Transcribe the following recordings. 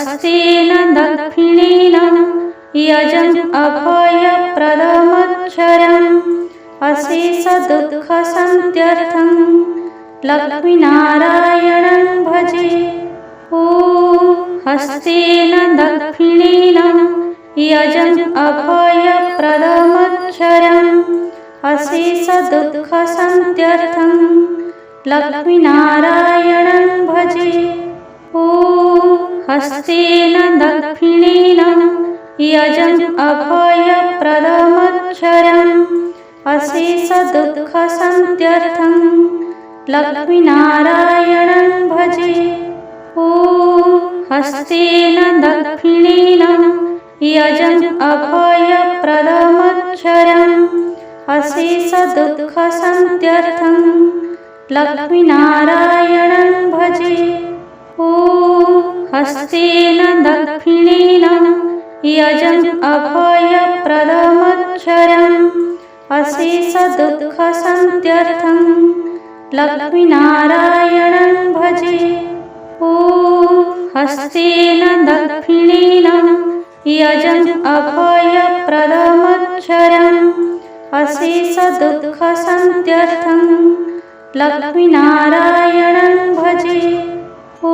हस्तेन दक्षिणेन यजन् अभयप्रदमक्षरम् अशेषदुःखशान्त्यर्थं लक्ष्मीनारायणं भजे। ॐ हस्तेन दक्षिणेन यजन् अभयप्रदमक्षरम् अशेषदुःखशान्त्यर्थं लक्ष्मीनारायणं भजे। ॐ हस्तेन दक्षिणेन यजन् अभयप्रदमक्षरम् अशेषदुःखशान्त्यर्थं लक्ष्मीनारायणं भजे। ॐ हस्तेन दक्षिणेन यजन् अभयप्रदमक्षरम् अशेषदुःखशान्त्यर्थं लक्ष्मीनारायणं भजे। ॐ हस्तेन दक्षिणेन यजन् अभयप्रदमक्षरम् अशेषदुःखशान्त्यर्थं लक्ष्मीनारायणं भजे। ॐ हस्तेन दक्षिणेन यजन् अभयप्रदमक्षरम् अशेषदुःखशान्त्यर्थं लक्ष्मीनारायणं भजे। ॐ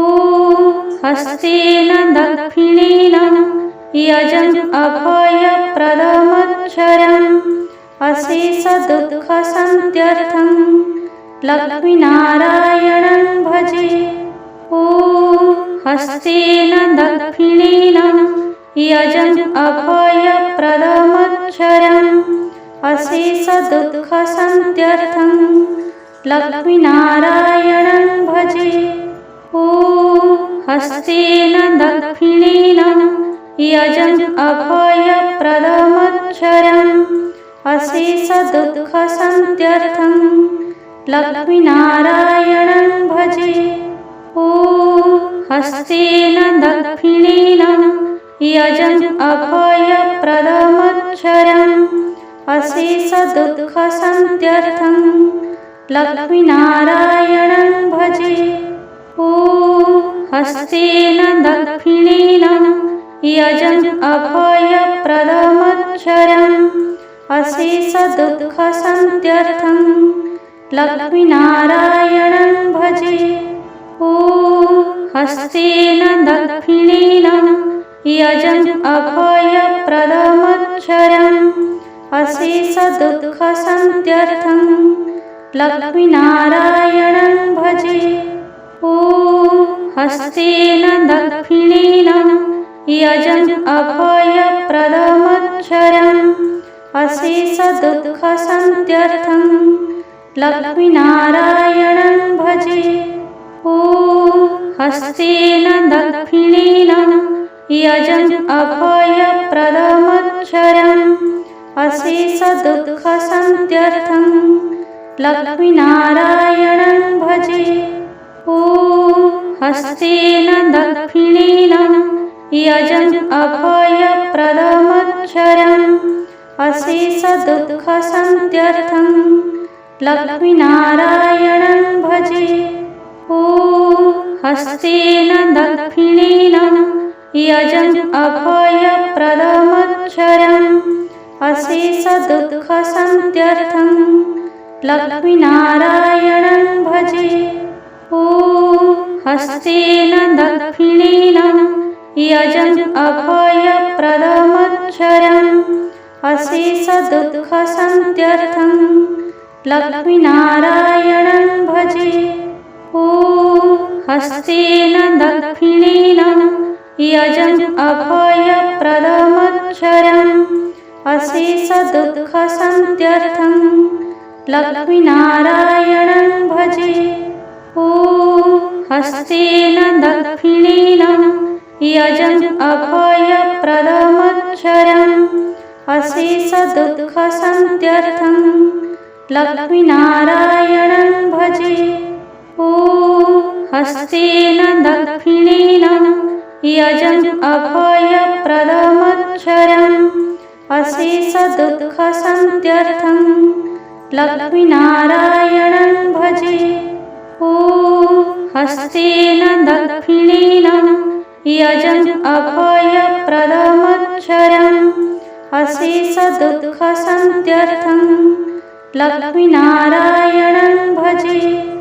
हस्तेन दक्षिणेन यजन् अभयप्रदमक्षरम् अशेषदुःखशान्त्यर्थं लक्ष्मीनारायणं भजे। ॐ हस्तेन दक्षिणेन यजन् अभयप्रदमक्षरम् अशेषदुःखशान्त्यर्थं लक्ष्मीनारायणं भजे। ॐ हस्तेन दक्षिणेन यजन् अभयप्रदमक्षरम् अशेषदुःखशान्त्यर्थं लक्ष्मीनारायणं भजे। ॐ हस्तेन दक्षिणेन यजन् अभयप्रदमक्षरम् अशेषदुःखशान्त्यर्थं लक्ष्मीनारायणं भजे। ॐ हस्तेन दक्षिणेन यजन् अभयप्रदमक्षरम् अशेषदुःखशान्त्यर्थं लक्ष्मीनारायणं भजे। ॐ हस्तेन दक्षिणेन यजन् अभयप्रदमक्षरम् अशेषदुःखशान्त्यर्थं लक्ष्मीनारायणं भजे। ॐ हस्तेन दक्षिणेन यजन् अभयप्रदमक्षरम् अशेषदुःखशान्त्यर्थं लक्ष्मीनारायणं भजे। ॐ हस्तेन दक्षिणेन यजन् अभयप्रदमक्षरम् अशेषदुःखशान्त्यर्थं लक्ष्मीनारायणं भजे। ॐ हस्तेन दक्षिणेन यजन् अभयप्रदमक्षरम् अशेषदुःखशान्त्यर्थं लक्ष्मीनारायणं भजे। ॐ हस्तेन दक्षिणेन यजन् अभयप्रदमक्षरम् अशेषदुःखशान्त्यर्थं लक्ष्मीनारायणं भजे। ॐ हस्तेन दक्षिणेन यजन् अभयप्रदमक्षरम् अशेषदुःखशान्त्यर्थं लक्ष्मीनारायणं भजे। ॐ हस्तेन दक्षिणेन यजन् अभयप्रदमक्षरम् अशेषदुःखशान्त्यर्थं लक्ष्मीनारायणं भजे। ॐ हस्तेन दक्षिणेन यजन् अभयप्रदमक्षरम् अशेषदुःखशान्त्यर्थं लक्ष्मीनारायणं भजे। ॐ हस्तेन दक्षिणेन यजन् अभयप्रदमक्षरम् अशेषदुःखशान्त्यर्थं लक्ष्मीनारायणं भजे। ॐ हस्तेन दक्षिणेन यजन् अभयप्रदमक्षरम् अशेषदुःखशान्त्यर्थं लक्ष्मीनारायणं भजे।